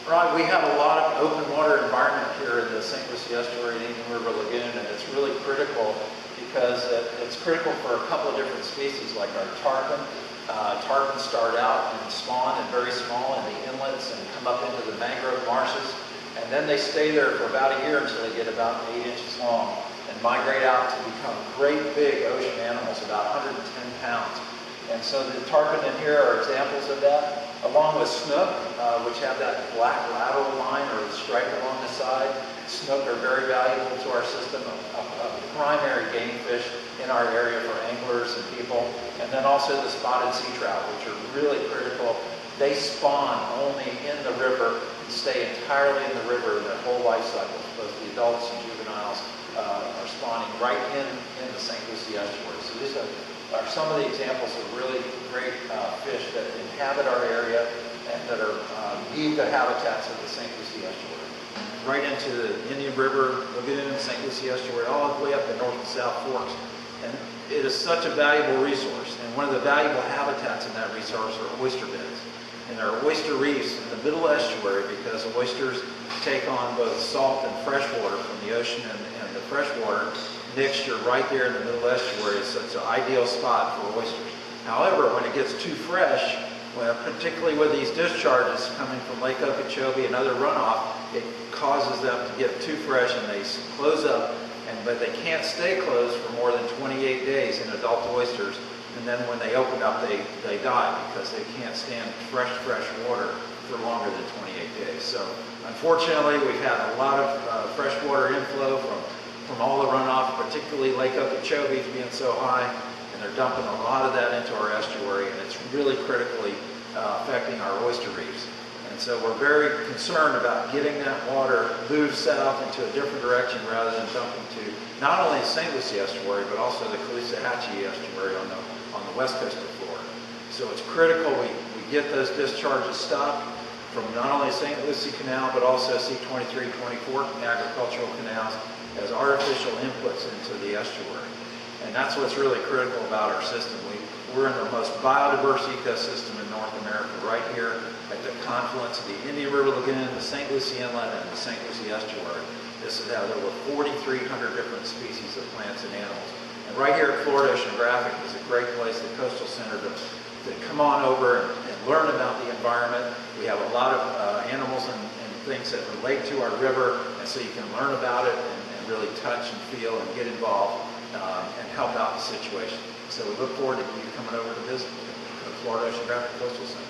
Right, we have a lot of open water environment here in the St. Lucie Estuary and Indian River Lagoon, and it's really critical because it's critical for a couple of different species like our tarpon. Tarpon start out and spawn and very small in the inlets and come up into the mangrove marshes, and then they stay there for about a year until they get about 8 inches long and migrate out to become great big ocean animals, about 110 pounds. And so the tarpon in here are examples of that, along with snook, which have that black lateral line or stripe along the side. Snook are very valuable to our system, a primary game fish in our area for anglers and people. And then also the spotted sea trout, which are really critical. They spawn only in the river and stay entirely in the river their whole life cycles. Both the adults and juveniles are spawning right in the St. Lucie Estuary. So these are some of the examples of really great fish that inhabit our area and that are need the habitats of the St. Lucie Estuary. Right into the Indian River Lagoon, St. Lucie Estuary, all the way up the North and South Forks. And it is such a valuable resource. And one of the valuable habitats in that resource are oyster beds. And there are oyster reefs in the middle estuary because oysters take on both salt and fresh water from the ocean, and the freshwater mixture right there in the middle estuary is such an ideal spot for oysters. However, when it gets too fresh, particularly with these discharges coming from Lake Okeechobee and other runoff, it causes them to get too fresh and they close up, but they can't stay closed for more than 28 days in adult oysters. And then when they open up, they die because they can't stand fresh water for longer than 28 days. So unfortunately, we've had a lot of freshwater inflow from all the runoff, particularly Lake Okeechobee being so high, and they're dumping a lot of that into our estuary, and it's really critically affecting our oyster reefs. And so we're very concerned about getting that water moved south into a different direction rather than dumping to not only the St. Lucie Estuary, but also the Caloosahatchee Estuary on the west coast of Florida. So it's critical we get those discharges stopped from not only St. Lucie Canal, but also C-23, 24 agricultural canals as artificial inputs into the estuary. And that's what's really critical about our system. We're in the most biodiverse ecosystem in North America, right here at the confluence of the Indian River Lagoon, the St. Lucie Inlet, and the St. Lucie Estuary. This has had over 4,300 different species of plants and animals. And right here at Florida Oceanographic is a great place, the Coastal Center, to come on over and learn about the environment. We have a lot of animals and things that relate to our river, and so you can learn about it and really touch and feel and get involved and help out the situation. So we look forward to you coming over to visit the Florida Oceanographic Coastal Center.